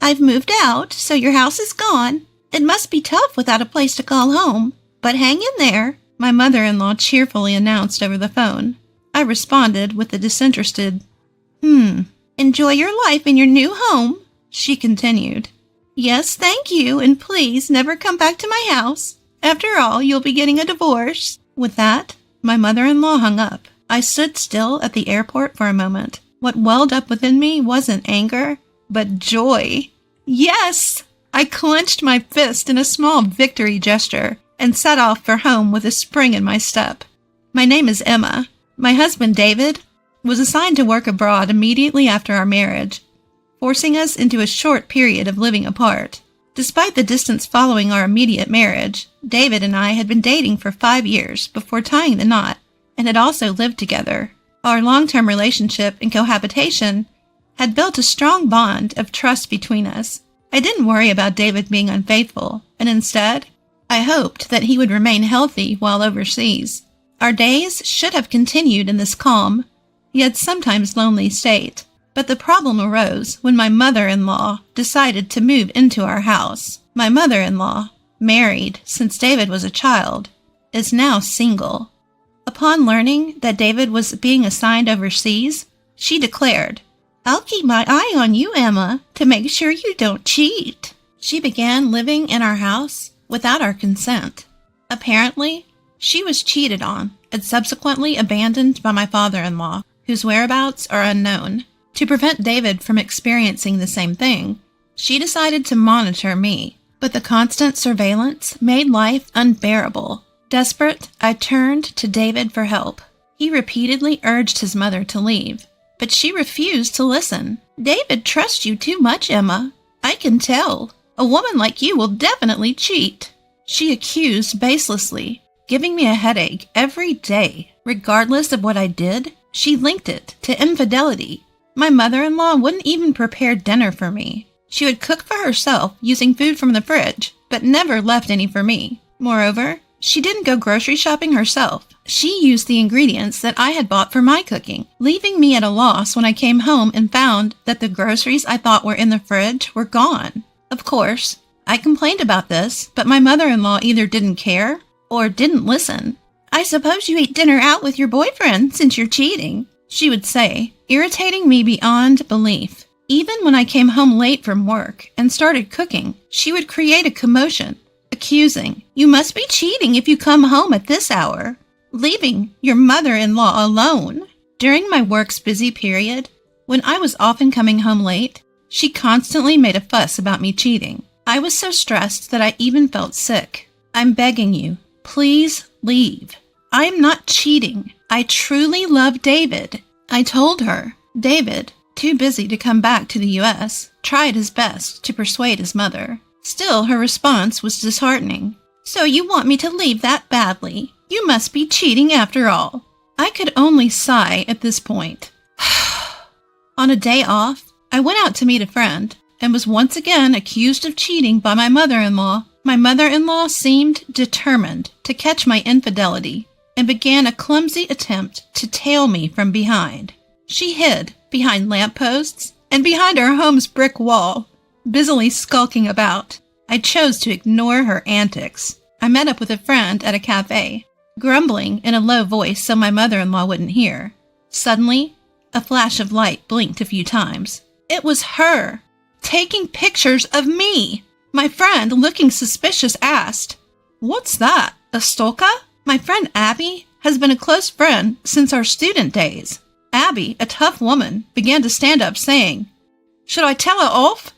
I've moved out, so your house is gone. It must be tough without a place to call home. But hang in there, my mother-in-law cheerfully announced over the phone. I responded with a disinterested, Enjoy your life in your new home, she continued. Yes, thank you, and please never come back to my house. After all, you'll be getting a divorce. With that, my mother-in-law hung up. I stood still at the airport for a moment. What welled up within me wasn't anger, but joy. Yes! I clenched my fist in a small victory gesture and set off for home with a spring in my step. My name is Emma. My husband, David, was assigned to work abroad immediately after our marriage, forcing us into a short period of living apart. Despite the distance following our immediate marriage, David and I had been dating for 5 years before tying the knot and had also lived together. Our long-term relationship and cohabitation had built a strong bond of trust between us. I didn't worry about David being unfaithful, and instead, I hoped that he would remain healthy while overseas. Our days should have continued in this calm, yet sometimes lonely state. But the problem arose when my mother-in-law decided to move into our house. My mother-in-law, married since David was a child, is now single. Upon learning that David was being assigned overseas, she declared, I'll keep my eye on you, Emma, to make sure you don't cheat. She began living in our house without our consent. Apparently, she was cheated on and subsequently abandoned by my father-in-law, whose whereabouts are unknown. To prevent David from experiencing the same thing, she decided to monitor me, but the constant surveillance made life unbearable. Desperate, I turned to David for help. He repeatedly urged his mother to leave, but she refused to listen. David trusts you too much, Emma. I can tell. A woman like you will definitely cheat. She accused baselessly, giving me a headache every day. Regardless of what I did, she linked it to infidelity. My mother-in-law wouldn't even prepare dinner for me. She would cook for herself using food from the fridge, but never left any for me. Moreover, she didn't go grocery shopping herself. She used the ingredients that I had bought for my cooking, leaving me at a loss when I came home and found that the groceries I thought were in the fridge were gone. Of course, I complained about this, but my mother-in-law either didn't care or didn't listen. I suppose you ate dinner out with your boyfriend since you're cheating, she would say, irritating me beyond belief. Even when I came home late from work and started cooking, she would create a commotion, accusing, you must be cheating if you come home at this hour, leaving your mother-in-law alone. During my work's busy period, when I was often coming home late, she constantly made a fuss about me cheating. I was so stressed that I even felt sick. I'm begging you, please leave. I'm not cheating. I truly love David. I told her. David, too busy to come back to the U.S., tried his best to persuade his mother. Still, her response was disheartening. So you want me to leave that badly? You must be cheating after all. I could only sigh at this point. On a day off, I went out to meet a friend and was once again accused of cheating by my mother-in-law. My mother-in-law seemed determined to catch my infidelity and began a clumsy attempt to tail me from behind. She hid behind lampposts and behind our home's brick wall, busily skulking about. I chose to ignore her antics. I met up with a friend at a cafe, grumbling in a low voice so my mother-in-law wouldn't hear. Suddenly, a flash of light blinked a few times. It was her, taking pictures of me. My friend, looking suspicious, asked, "What's that, a stalker?" My friend Abby has been a close friend since our student days. Abby, a tough woman, began to stand up saying, "Should I tell her off?"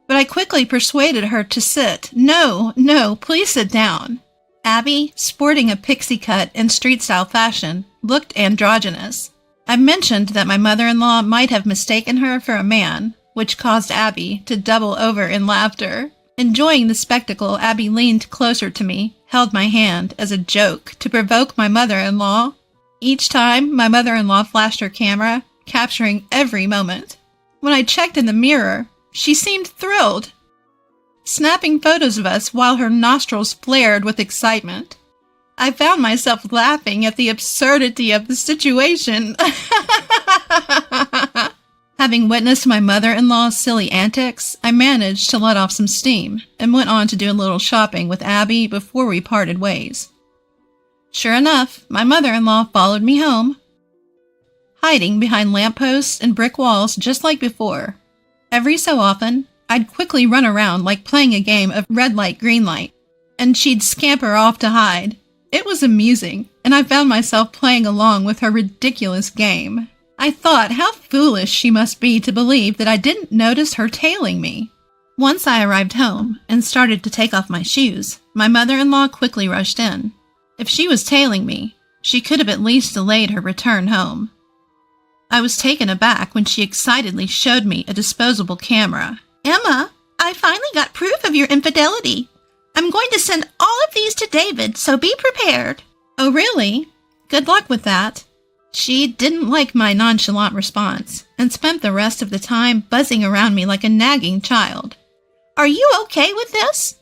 But I quickly persuaded her to sit. No, please sit down. Abby, sporting a pixie cut in street-style fashion, looked androgynous. I mentioned that my mother-in-law might have mistaken her for a man, which caused Abby to double over in laughter. Enjoying the spectacle, Abby leaned closer to me, held my hand as a joke to provoke my mother-in-law. Each time, my mother-in-law flashed her camera, capturing every moment. When I checked in the mirror, she seemed thrilled, snapping photos of us while her nostrils flared with excitement. I found myself laughing at the absurdity of the situation. Having witnessed my mother-in-law's silly antics, I managed to let off some steam and went on to do a little shopping with Abby before we parted ways. Sure enough, my mother-in-law followed me home, hiding behind lampposts and brick walls just like before. Every so often, I'd quickly run around like playing a game of red light, green light, and she'd scamper off to hide. It was amusing, and I found myself playing along with her ridiculous game. I thought how foolish she must be to believe that I didn't notice her tailing me. Once I arrived home and started to take off my shoes, my mother-in-law quickly rushed in. If she was tailing me, she could have at least delayed her return home. I was taken aback when she excitedly showed me a disposable camera. "Emma, I finally got proof of your infidelity. I'm going to send all of these to David, so be prepared." "Oh, really? Good luck with that." She didn't like my nonchalant response and spent the rest of the time buzzing around me like a nagging child. "Are you okay with this?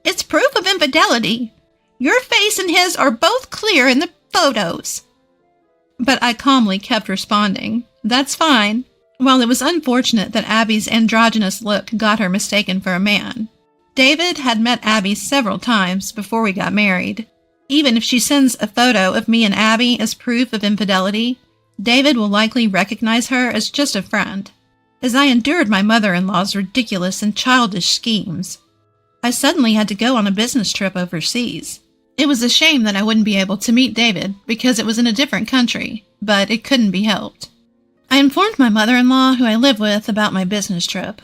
It's proof of infidelity. Your face and his are both clear in the photos." But I calmly kept responding, "That's fine." While it was unfortunate that Abby's androgynous look got her mistaken for a man, David had met Abby several times before we got married. Even if she sends a photo of me and Abby as proof of infidelity, David will likely recognize her as just a friend. As I endured my mother-in-law's ridiculous and childish schemes, I suddenly had to go on a business trip overseas. It was a shame that I wouldn't be able to meet David because it was in a different country, but it couldn't be helped. I informed my mother-in-law, who I live with, about my business trip,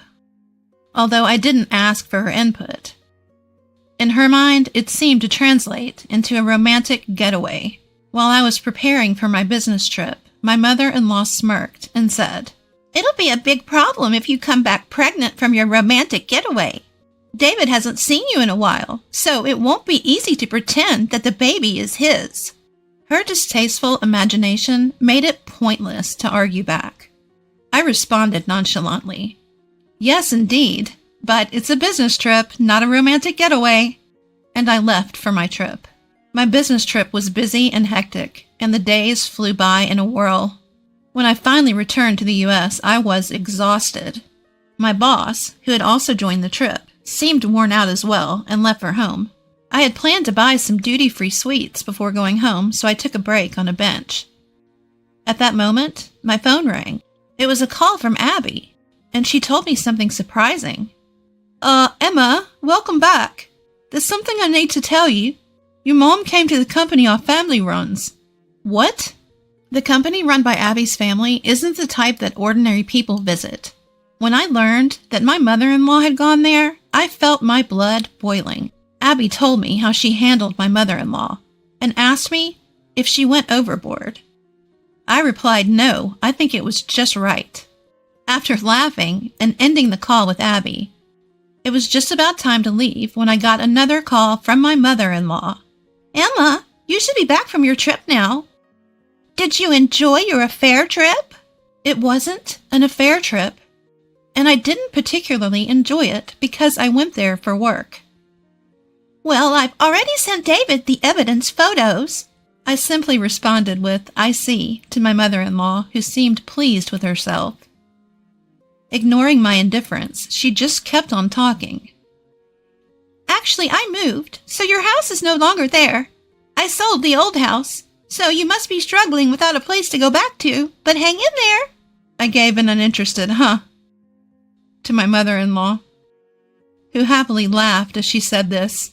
although I didn't ask for her input. In her mind, it seemed to translate into a romantic getaway. While I was preparing for my business trip, my mother-in-law smirked and said, "It'll be a big problem if you come back pregnant from your romantic getaway. David hasn't seen you in a while, so it won't be easy to pretend that the baby is his." Her distasteful imagination made it pointless to argue back. I responded nonchalantly, "Yes, indeed, but it's a business trip, not a romantic getaway," and I left for my trip. My business trip was busy and hectic, and the days flew by in a whirl. When I finally returned to the U.S., I was exhausted. My boss, who had also joined the trip, seemed worn out as well and left for home. I had planned to buy some duty-free sweets before going home, so I took a break on a bench. At that moment, my phone rang. It was a call from Abby, and she told me something surprising. Emma, welcome back. There's something I need to tell you. Your mom came to the company our family runs." "What?" The company run by Abby's family isn't the type that ordinary people visit. When I learned that my mother-in-law had gone there, I felt my blood boiling. Abby told me how she handled my mother-in-law and asked me if she went overboard. I replied, "No, I think it was just right." After laughing and ending the call with Abby, it was just about time to leave when I got another call from my mother-in-law. "Emma, you should be back from your trip now. Did you enjoy your affair trip?" It wasn't an affair trip, and I didn't particularly enjoy it because I went there for work. "Well, I've already sent David the evidence photos." I simply responded with, "I see," to my mother-in-law, who seemed pleased with herself. Ignoring my indifference, she just kept on talking. "Actually, I moved, so your house is no longer there. I sold the old house, so you must be struggling without a place to go back to, but hang in there." I gave an uninterested "huh" to my mother-in-law, who happily laughed as she said this.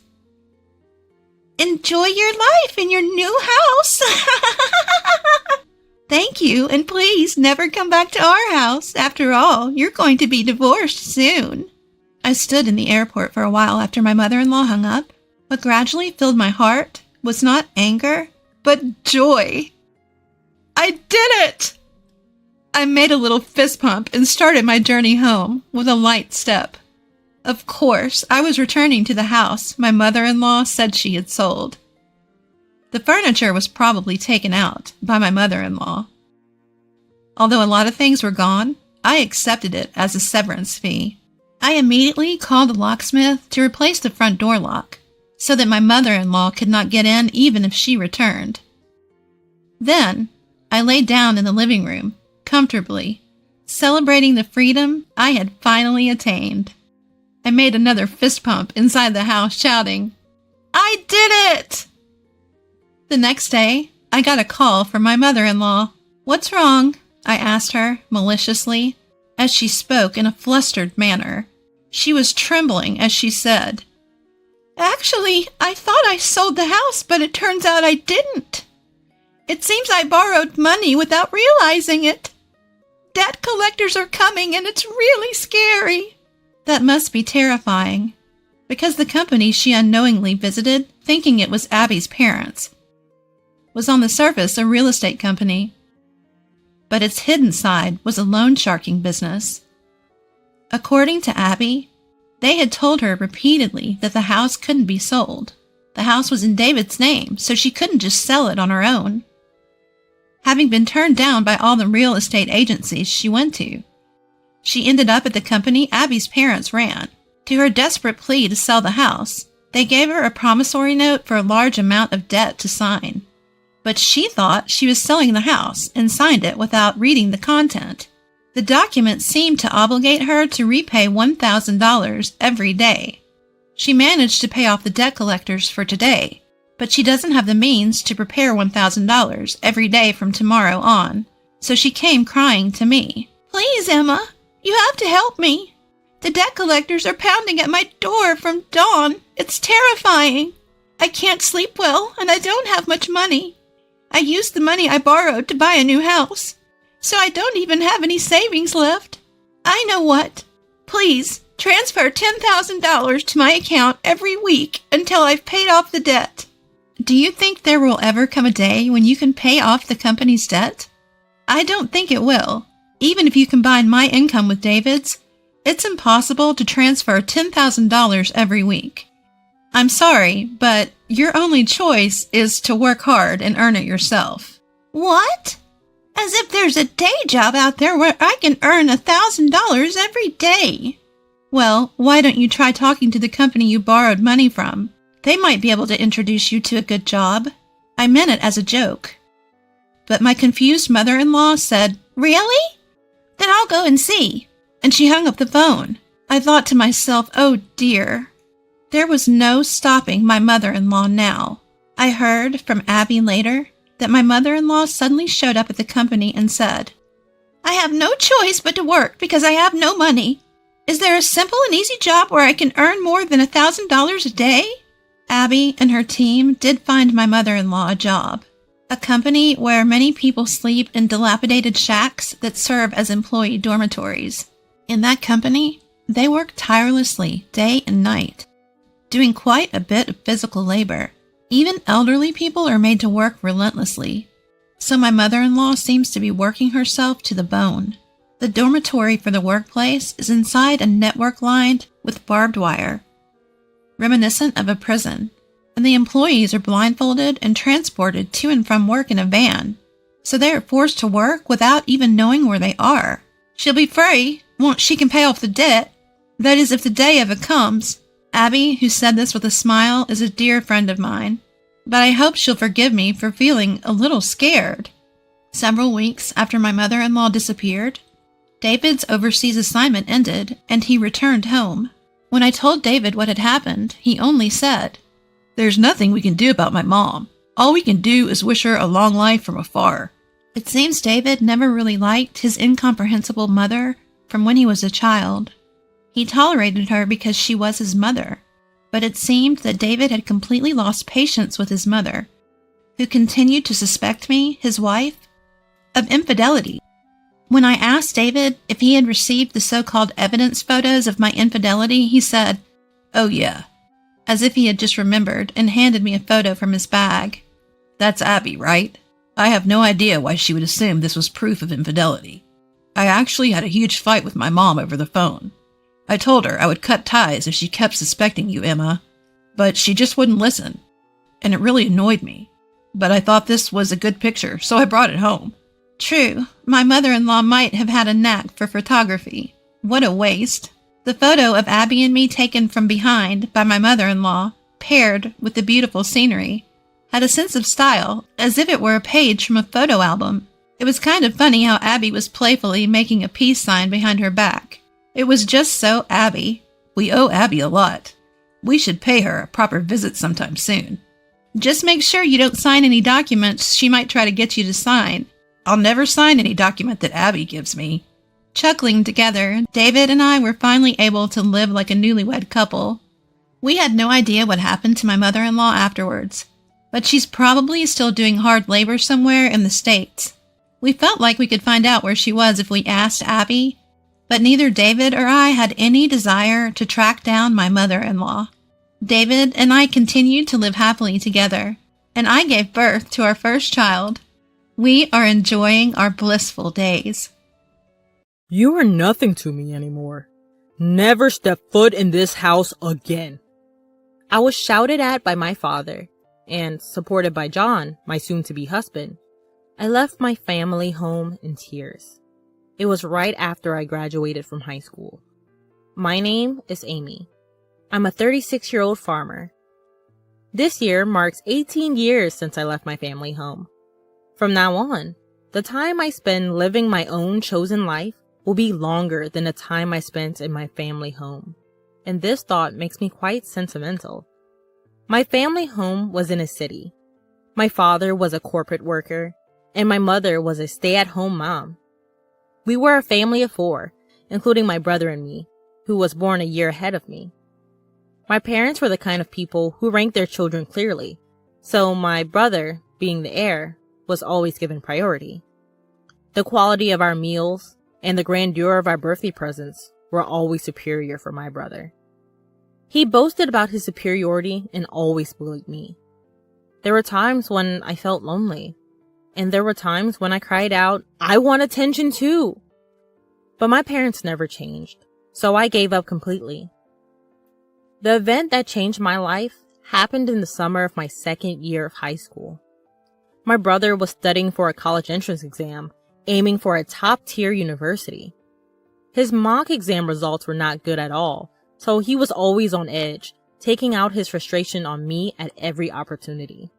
"Enjoy your life in your new house." "Thank you, and please never come back to our house. After all, you're going to be divorced soon." I stood in the airport for a while after my mother-in-law hung up. What gradually filled my heart was not anger, but joy. I did it! I made a little fist pump and started my journey home with a light step. Of course, I was returning to the house my mother-in-law said she had sold. The furniture was probably taken out by my mother-in-law. Although a lot of things were gone, I accepted it as a severance fee. I immediately called the locksmith to replace the front door lock so that my mother-in-law could not get in even if she returned. Then, I laid down in the living room, comfortably, celebrating the freedom I had finally attained. I made another fist pump inside the house, shouting, "I did it!" The next day, I got a call from my mother-in-law. "What's wrong?" I asked her maliciously, as she spoke in a flustered manner. She was trembling as she said, "Actually, I thought I sold the house, but it turns out I didn't. It seems I borrowed money without realizing it. Debt collectors are coming and it's really scary." That must be terrifying, because the company she unknowingly visited, thinking it was Abby's parents, was on the surface a real estate company. But its hidden side was a loan sharking business. According to Abby, they had told her repeatedly that the house couldn't be sold. The house was in David's name, so she couldn't just sell it on her own. Having been turned down by all the real estate agencies she went to, she ended up at the company Abby's parents ran. To her desperate plea to sell the house, they gave her a promissory note for a large amount of debt to sign. But she thought she was selling the house and signed it without reading the content. The document seemed to obligate her to repay $1,000 every day. She managed to pay off the debt collectors for today, but she doesn't have the means to prepare $1,000 every day from tomorrow on, so she came crying to me. "Please, Emma, you have to help me. The debt collectors are pounding at my door from dawn. It's terrifying. I can't sleep well, and I don't have much money. I used the money I borrowed to buy a new house, so I don't even have any savings left. I know what. Please, transfer $10,000 to my account every week until I've paid off the debt." Do you think there will ever come a day when you can pay off the company's debt? I don't think it will. Even if you combine my income with David's, it's impossible to transfer $10,000 every week. I'm sorry, but your only choice is to work hard and earn it yourself. What? As if there's a day job out there where I can earn $1,000 every day. Well, why don't you try talking to the company you borrowed money from? They might be able to introduce you to a good job. I meant it as a joke. But my confused mother-in-law said, "Really? Then I'll go and see." And she hung up the phone. I thought to myself, oh dear. There was no stopping my mother-in-law now. I heard from Abby later that my mother-in-law suddenly showed up at the company and said, "I have no choice but to work because I have no money. Is there a simple and easy job where I can earn more than $1,000 a day?" Abby and her team did find my mother-in-law a job, a company where many people sleep in dilapidated shacks that serve as employee dormitories. In that company, they work tirelessly day and night, doing quite a bit of physical labor. Even elderly people are made to work relentlessly. So my mother-in-law seems to be working herself to the bone. The dormitory for the workplace is inside a network lined with barbed wire, reminiscent of a prison, and the employees are blindfolded and transported to and from work in a van, so they are forced to work without even knowing where they are. She'll be free once she can pay off the debt. That is, if the day ever comes. Abby, who said this with a smile, is a dear friend of mine, but I hope she'll forgive me for feeling a little scared. Several weeks after my mother-in-law disappeared, David's overseas assignment ended and he returned home. When I told David what had happened, he only said, "There's nothing we can do about my mom. All we can do is wish her a long life from afar." It seems David never really liked his incomprehensible mother from when he was a child. He tolerated her because she was his mother, but it seemed that David had completely lost patience with his mother, who continued to suspect me, his wife, of infidelity. When I asked David if he had received the so-called evidence photos of my infidelity, he said, "Oh yeah," as if he had just remembered, and handed me a photo from his bag. "That's Abby, right? I have no idea why she would assume this was proof of infidelity. I actually had a huge fight with my mom over the phone. I told her I would cut ties if she kept suspecting you, Emma, but she just wouldn't listen, and it really annoyed me. But I thought this was a good picture, so I brought it home." True, my mother-in-law might have had a knack for photography. What a waste. The photo of Abby and me taken from behind by my mother-in-law, paired with the beautiful scenery, had a sense of style, as if it were a page from a photo album. It was kind of funny how Abby was playfully making a peace sign behind her back. It was just so Abby. We owe Abby a lot. We should pay her a proper visit sometime soon. Just make sure you don't sign any documents she might try to get you to sign. I'll never sign any document that Abby gives me. Chuckling together, David and I were finally able to live like a newlywed couple. We had no idea what happened to my mother-in-law afterwards, but she's probably still doing hard labor somewhere in the States. We felt like we could find out where she was if we asked Abby, but neither David or I had any desire to track down my mother-in-law. David and I continued to live happily together, and I gave birth to our first child. We are enjoying our blissful days. You are nothing to me anymore. Never step foot in this house again. I was shouted at by my father, and supported by John, my soon-to-be husband. I left my family home in tears. It was right after I graduated from high school. My name is Amy. I'm a 36-year-old farmer. This year marks 18 years since I left my family home. From now on, the time I spend living my own chosen life will be longer than the time I spent in my family home. And this thought makes me quite sentimental. My family home was in a city. My father was a corporate worker, and my mother was a stay-at-home mom. We were a family of 4, including my brother and me, who was born a year ahead of me. My parents were the kind of people who ranked their children clearly, so my brother, being the heir, was always given priority. The quality of our meals and the grandeur of our birthday presents were always superior for my brother. He boasted about his superiority and always bullied me. There were times when I felt lonely, and there were times when I cried out, "I want attention too!" But my parents never changed, so I gave up completely. The event that changed my life happened in the summer of my second year of high school. My brother was studying for a college entrance exam, aiming for a top-tier university. His mock exam results were not good at all, so he was always on edge, taking out his frustration on me at every opportunity.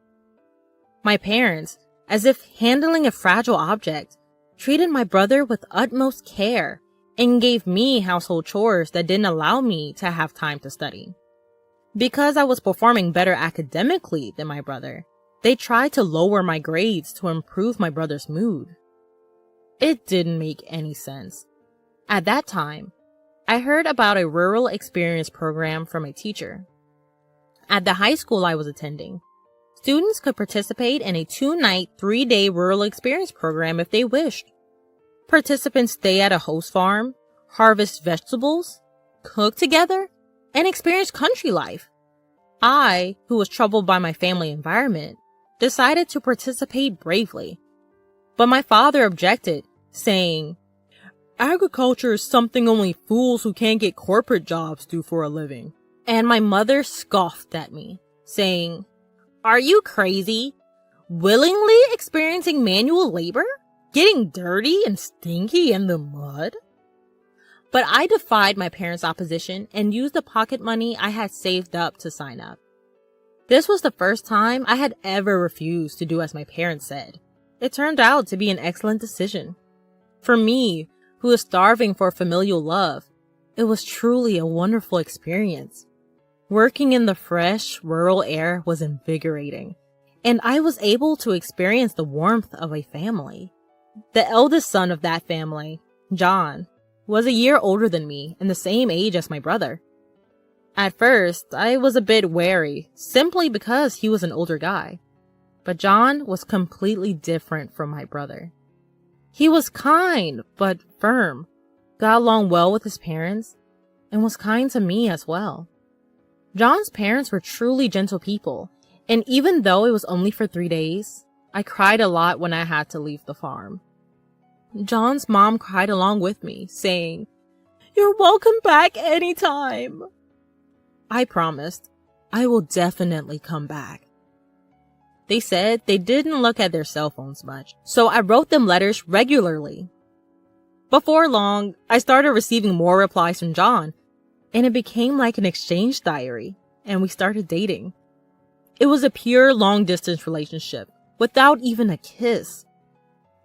My parents, as if handling a fragile object, treated my brother with utmost care and gave me household chores that didn't allow me to have time to study. Because I was performing better academically than my brother, they tried to lower my grades to improve my brother's mood. It didn't make any sense. At that time, I heard about a rural experience program from a teacher. At the high school I was attending, students could participate in a 2-night, 3-day rural experience program if they wished. Participants stay at a host farm, harvest vegetables, cook together, and experience country life. I, who was troubled by my family environment, decided to participate bravely. But my father objected, saying, "Agriculture is something only fools who can't get corporate jobs do for a living." And my mother scoffed at me, saying, "Are you crazy? Willingly experiencing manual labor? Getting dirty and stinky in the mud?" But I defied my parents' opposition and used the pocket money I had saved up to sign up. This was the first time I had ever refused to do as my parents said. It turned out to be an excellent decision. For me, who was starving for familial love, it was truly a wonderful experience. Working in the fresh, rural air was invigorating, and I was able to experience the warmth of a family. The eldest son of that family, John, was a year older than me and the same age as my brother. At first, I was a bit wary, simply because he was an older guy. But John was completely different from my brother. He was kind, but firm, got along well with his parents, and was kind to me as well. John's parents were truly gentle people, and even though it was only for 3 days, I cried a lot when I had to leave the farm. John's mom cried along with me, saying, "You're welcome back anytime." I promised, I will definitely come back. They said they didn't look at their cell phones much, so I wrote them letters regularly. Before long, I started receiving more replies from John, and it became like an exchange diary, and we started dating. It was a pure long-distance relationship, without even a kiss.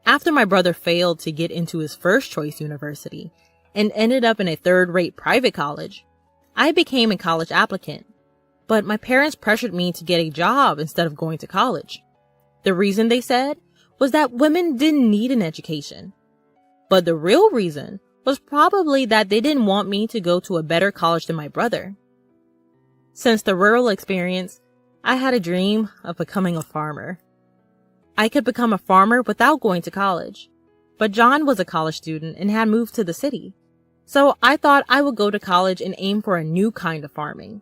After my brother failed to get into his first choice university and ended up in a third-rate private college, I became a college applicant. But my parents pressured me to get a job instead of going to college. The reason, they said, was that women didn't need an education. But the real reason was probably that they didn't want me to go to a better college than my brother. Since the rural experience, I had a dream of becoming a farmer. I could become a farmer without going to college, but John was a college student and had moved to the city. So I thought I would go to college and aim for a new kind of farming.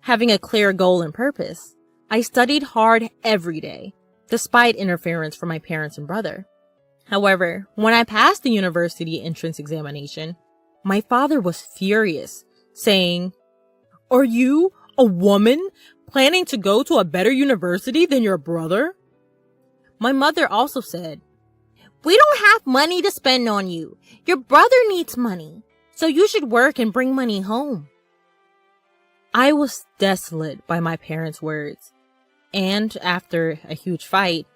Having a clear goal and purpose, I studied hard every day, despite interference from my parents and brother. However, when I passed the university entrance examination, my father was furious, saying, "Are you, a woman, planning to go to a better university than your brother?" My mother also said, "We don't have money to spend on you. Your brother needs money, so you should work and bring money home." I was desolate by my parents' words, and after a huge fight,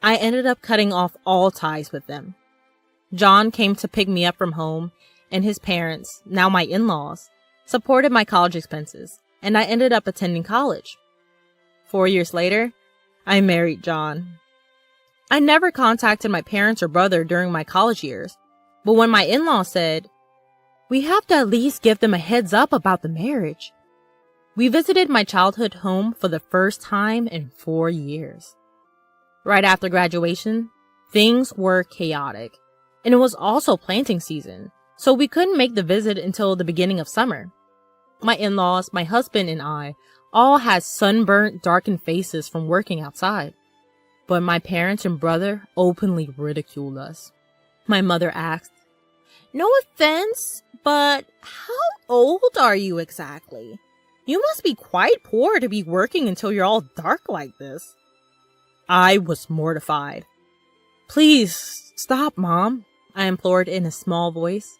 I ended up cutting off all ties with them. John came to pick me up from home, and his parents, now my in-laws, supported my college expenses, and I ended up attending college. 4 years later, I married John. I never contacted my parents or brother during my college years, but when my in-laws said, "We have to at least give them a heads up about the marriage," we visited my childhood home for the first time in 4 years. Right after graduation, things were chaotic, and it was also planting season, so we couldn't make the visit until the beginning of summer. My in-laws, my husband, and I all had sunburnt, darkened faces from working outside, but my parents and brother openly ridiculed us. My mother asked, "No offense, but how old are you exactly? You must be quite poor to be working until you're all dark like this." I was mortified. "Please, stop, Mom," I implored in a small voice.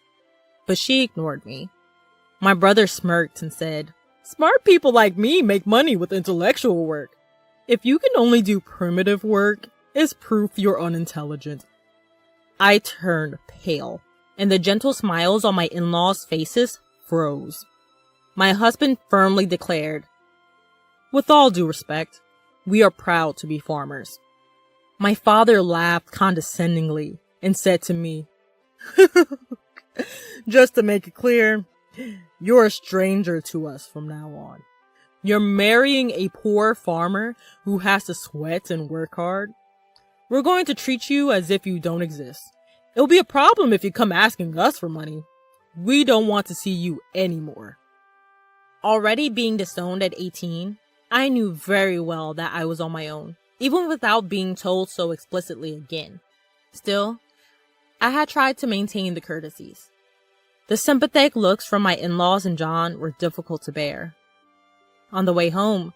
But she ignored me. My brother smirked and said, "Smart people like me make money with intellectual work. If you can only do primitive work, it's proof you're unintelligent." I turned pale, and the gentle smiles on my in-laws' faces froze. My husband firmly declared, "With all due respect, we are proud to be farmers." My father laughed condescendingly and said to me, "Just to make it clear, you're a stranger to us from now on. You're marrying a poor farmer who has to sweat and work hard. We're going to treat you as if you don't exist. It'll be a problem if you come asking us for money. We don't want to see you anymore." Already being disowned at 18, I knew very well that I was on my own, even without being told so explicitly again. Still, I had tried to maintain the courtesies. The sympathetic looks from my in-laws and John were difficult to bear. On the way home,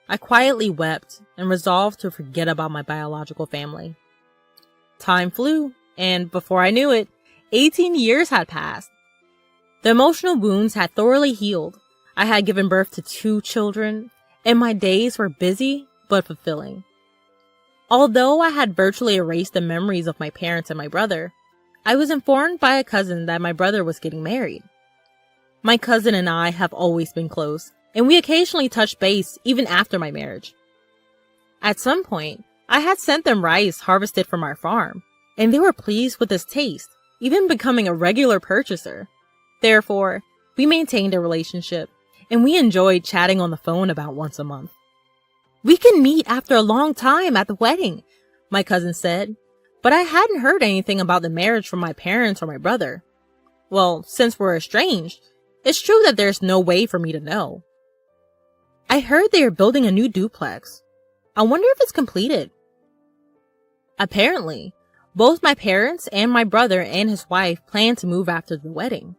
I quietly wept and resolved to forget about my biological family. Time flew, and before I knew it, 18 years had passed. The emotional wounds had thoroughly healed. I had given birth to 2 children, and my days were busy but fulfilling. Although I had virtually erased the memories of my parents and my brother, I was informed by a cousin that my brother was getting married. My cousin and I have always been close, and we occasionally touched base even after my marriage. At some point, I had sent them rice harvested from our farm, and they were pleased with its taste, even becoming a regular purchaser. Therefore, we maintained a relationship, and we enjoyed chatting on the phone about once a month. "We can meet after a long time at the wedding," my cousin said, but I hadn't heard anything about the marriage from my parents or my brother. Well, since we're estranged, it's true that there's no way for me to know. "I heard they are building a new duplex. I wonder if it's completed." Apparently, both my parents and my brother and his wife planned to move after the wedding.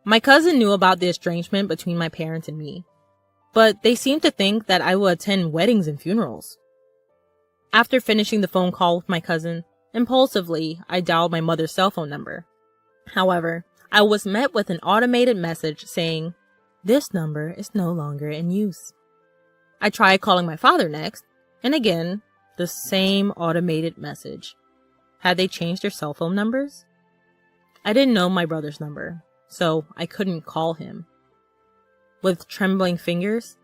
My cousin knew about the estrangement between my parents and me, but they seemed to think that I would attend weddings and funerals. After finishing the phone call with my cousin, impulsively, I dialed my mother's cell phone number. However, I was met with an automated message saying, "This number is no longer in use." I tried calling my father next, and again, the same automated message. Had they changed their cell phone numbers? I didn't know my brother's number, so I couldn't call him. With trembling fingers,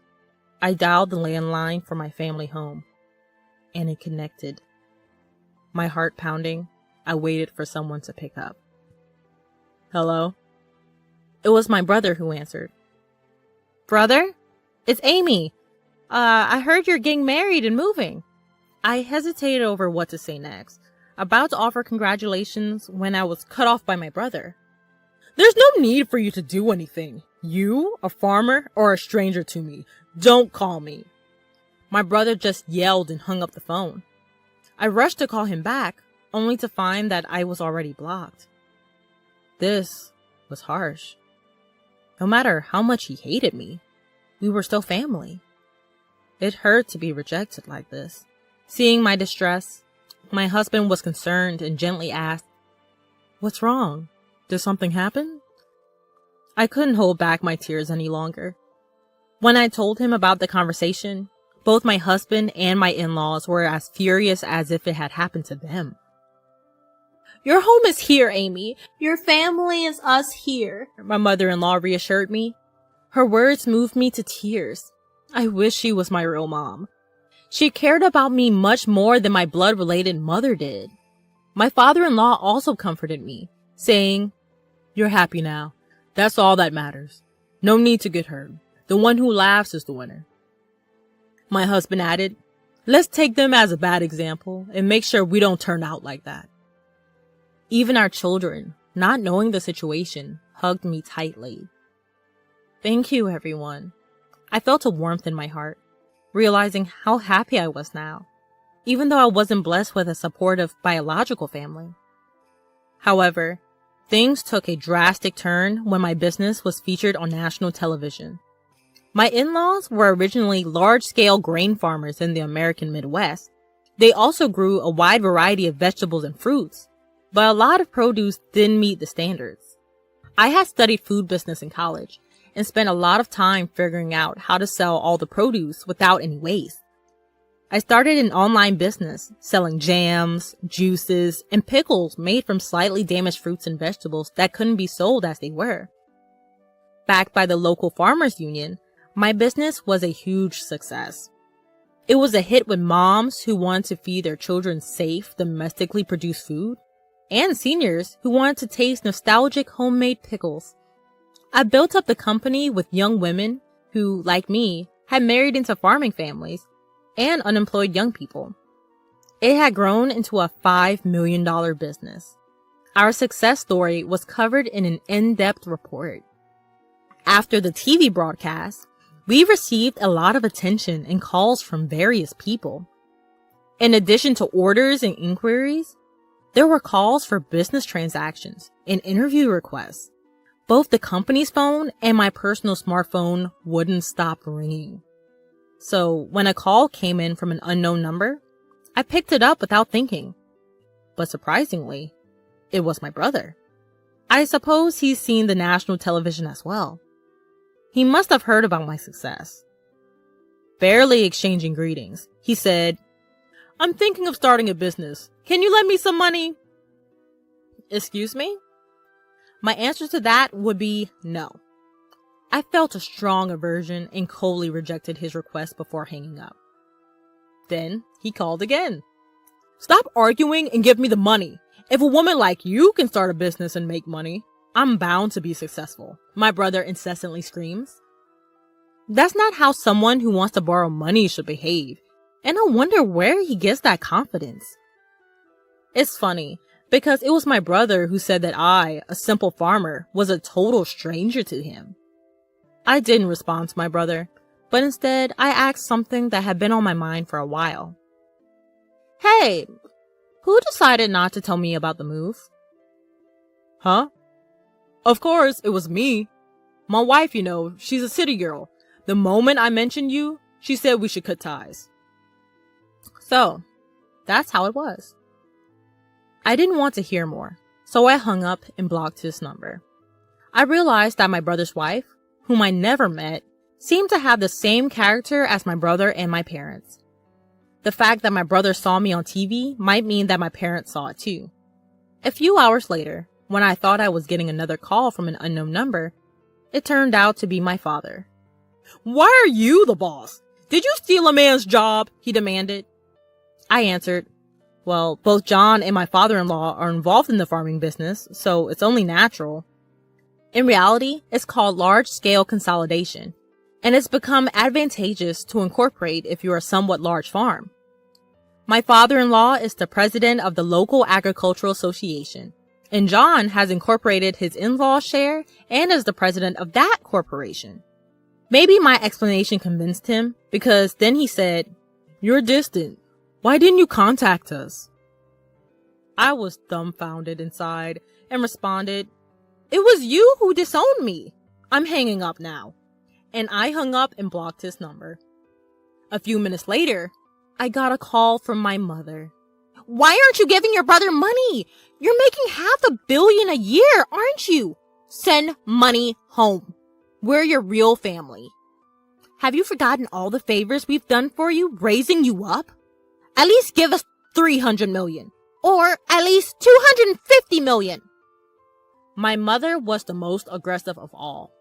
I dialed the landline for my family home, and it connected. My heart pounding, I waited for someone to pick up. Hello? It was my brother who answered. Brother? It's Amy. I heard you're getting married and moving. I hesitated over what to say next, about to offer congratulations when I was cut off by my brother. There's no need for you to do anything. You, a farmer, are a stranger to me. Don't call me. My brother just yelled and hung up the phone. I rushed to call him back, only to find that I was already blocked. This was harsh. No matter how much he hated me, we were still family. It hurt to be rejected like this. Seeing my distress, my husband was concerned and gently asked, "What's wrong? Did something happen?" I couldn't hold back my tears any longer. When I told him about the conversation, both my husband and my in-laws were as furious as if it had happened to them. Your home is here, Amy. Your family is us here, my mother-in-law reassured me. Her words moved me to tears. I wish she was my real mom. She cared about me much more than my blood-related mother did. My father-in-law also comforted me, saying, "You're happy now. That's all that matters. No need to get hurt. The one who laughs is the winner." My husband added, "Let's take them as a bad example and make sure we don't turn out like that." Even our children, not knowing the situation, hugged me tightly. Thank you, everyone. I felt a warmth in my heart, realizing how happy I was now, even though I wasn't blessed with a supportive biological family. However, things took a drastic turn when my business was featured on national television. My in-laws were originally large-scale grain farmers in the American Midwest. They also grew a wide variety of vegetables and fruits, but a lot of produce didn't meet the standards. I had studied food business in college and spent a lot of time figuring out how to sell all the produce without any waste. I started an online business selling jams, juices, and pickles made from slightly damaged fruits and vegetables that couldn't be sold as they were. Backed by the local farmers union, my business was a huge success. It was a hit with moms who wanted to feed their children safe, domestically produced food, and seniors who wanted to taste nostalgic homemade pickles. I built up the company with young women who, like me, had married into farming families and unemployed young people. It had grown into a $5 million business. Our success story was covered in an in-depth report. After the TV broadcast, we received a lot of attention and calls from various people. In addition to orders and inquiries, there were calls for business transactions and interview requests. Both the company's phone and my personal smartphone wouldn't stop ringing. So when a call came in from an unknown number, I picked it up without thinking. But surprisingly, it was my brother. I suppose he's seen the national television as well. He must have heard about my success. Barely exchanging greetings, he said, "I'm thinking of starting a business. Can you lend me some money?" Excuse me? My answer to that would be no. I felt a strong aversion and coldly rejected his request before hanging up. Then he called again. "Stop arguing and give me the money. If a woman like you can start a business and make money, I'm bound to be successful," my brother incessantly screams. That's not how someone who wants to borrow money should behave, and I wonder where he gets that confidence. It's funny, because it was my brother who said that I, a simple farmer, was a total stranger to him. I didn't respond to my brother, but instead I asked something that had been on my mind for a while. "Hey, who decided not to tell me about the move?" "Huh? Of course, it was me. My wife, she's a city girl. The moment I mentioned you, she said we should cut ties." So, that's how it was. I didn't want to hear more, so I hung up and blocked his number. I realized that my brother's wife, whom I never met, seemed to have the same character as my brother and my parents. The fact that my brother saw me on TV might mean that my parents saw it too. A few hours later, when I thought I was getting another call from an unknown number, it turned out to be my father. "Why are you the boss? Did you steal a man's job?" he demanded. I answered, "Well, both John and my father-in-law are involved in the farming business, so it's only natural." In reality, it's called large-scale consolidation, and it's become advantageous to incorporate if you're a somewhat large farm. My father-in-law is the president of the local agricultural association, and John has incorporated his in-law share and is the president of that corporation. Maybe my explanation convinced him, because then he said, "You're distant. Why didn't you contact us?" I was dumbfounded inside and responded, "It was you who disowned me. I'm hanging up now." And I hung up and blocked his number. A few minutes later, I got a call from my mother. "Why aren't you giving your brother money? You're making $500 million a year, aren't you? Send money home. We're your real family. Have you forgotten all the favors we've done for you, raising you up? At least give us $300 million, or at least $250 million. My mother was the most aggressive of all.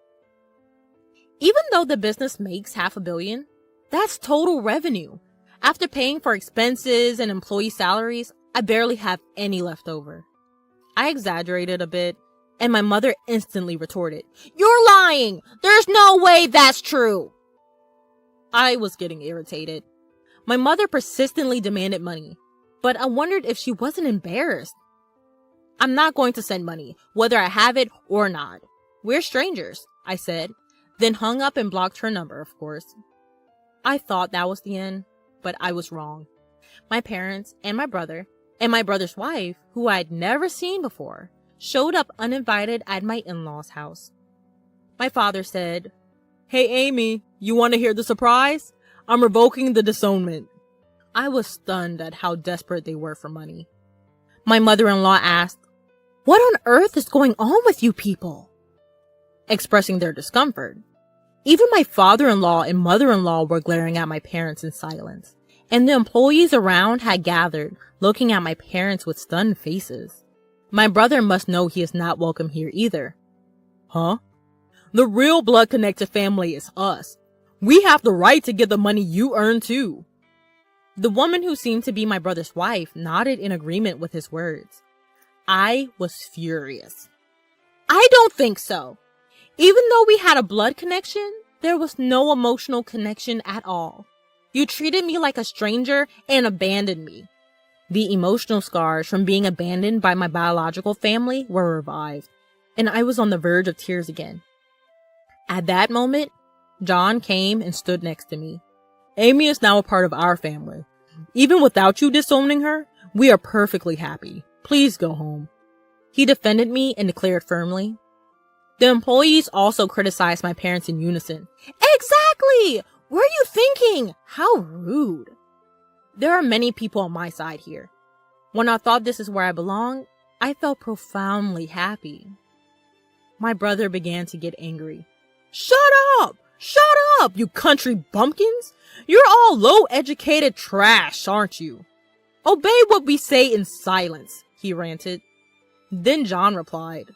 Even though the business makes $500 million, that's total revenue. After paying for expenses and employee salaries, I barely have any left over. I exaggerated a bit, and my mother instantly retorted, "You're lying! There's no way that's true!" I was getting irritated. My mother persistently demanded money, but I wondered if she wasn't embarrassed. "I'm not going to send money, whether I have it or not. We're strangers," I said, then hung up and blocked her number, of course. I thought that was the end, but I was wrong. My parents and my brother, and my brother's wife, who I'd never seen before, showed up uninvited at my in-laws' house. My father said, "Hey Amy, you want to hear the surprise? I'm revoking the disownment." I was stunned at how desperate they were for money. My mother-in-law asked, "What on earth is going on with you people?" Expressing their discomfort. Even my father-in-law and mother-in-law were glaring at my parents in silence, and the employees around had gathered, looking at my parents with stunned faces. My brother must know he is not welcome here either. "Huh? The real blood-connected family is us. We have the right to get the money you earn too." The woman who seemed to be my brother's wife nodded in agreement with his words. I was furious. "I don't think so. Even though we had a blood connection, there was no emotional connection at all. You treated me like a stranger and abandoned me." The emotional scars from being abandoned by my biological family were revived, and I was on the verge of tears again. At that moment, John came and stood next to me. "Amy is now a part of our family. Even without you disowning her, we are perfectly happy. Please go home." He defended me and declared firmly. The employees also criticized my parents in unison. "Exactly! What are you thinking? How rude." There are many people on my side here. When I thought this is where I belong, I felt profoundly happy. My brother began to get angry. "Shut up! Shut up, you country bumpkins! You're all low-educated trash, aren't you? Obey what we say in silence," he ranted. Then John replied,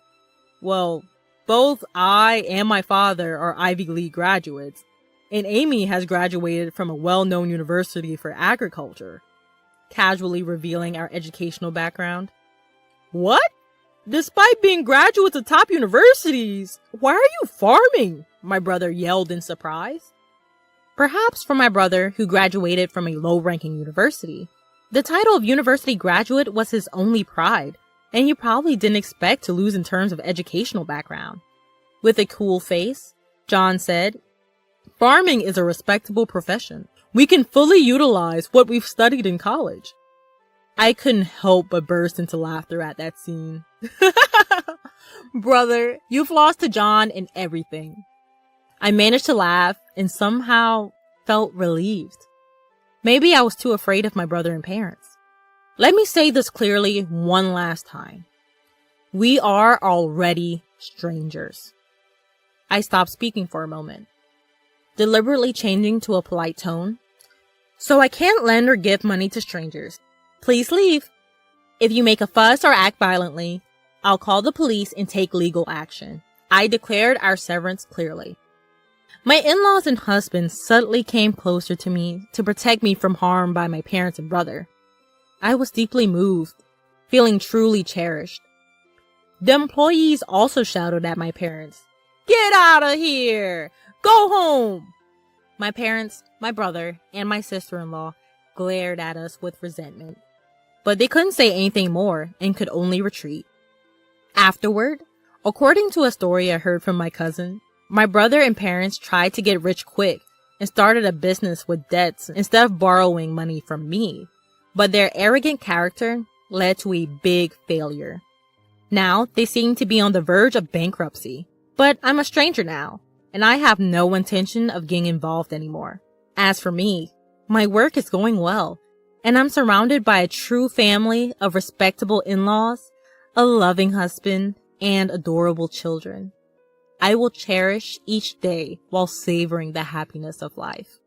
"Well, both I and my father are Ivy League graduates, and Amy has graduated from a well-known university for agriculture," casually revealing our educational background. "What? Despite being graduates of top universities, why are you farming?" my brother yelled in surprise. Perhaps for my brother, who graduated from a low-ranking university, the title of university graduate was his only pride, and he probably didn't expect to lose in terms of educational background. With a cool face, John said, "Farming is a respectable profession. We can fully utilize what we've studied in college." I couldn't help but burst into laughter at that scene. Brother, you've lost to John in everything. I managed to laugh and somehow felt relieved. Maybe I was too afraid of my brother and parents. Let me say this clearly one last time. We are already strangers. I stopped speaking for a moment, deliberately changing to a polite tone. So I can't lend or give money to strangers. Please leave. If you make a fuss or act violently, I'll call the police and take legal action. I declared our severance clearly. My in-laws and husband suddenly came closer to me to protect me from harm by my parents and brother. I was deeply moved, feeling truly cherished. The employees also shouted at my parents, "Get out of here! Go home!" My parents, my brother, and my sister-in-law glared at us with resentment, but they couldn't say anything more and could only retreat. Afterward, according to a story I heard from my cousin, my brother and parents tried to get rich quick and started a business with debts instead of borrowing money from me, but their arrogant character led to a big failure. Now they seem to be on the verge of bankruptcy, but I'm a stranger now, and I have no intention of getting involved anymore. As for me, my work is going well, and I'm surrounded by a true family of respectable in-laws, a loving husband, and adorable children. I will cherish each day while savoring the happiness of life.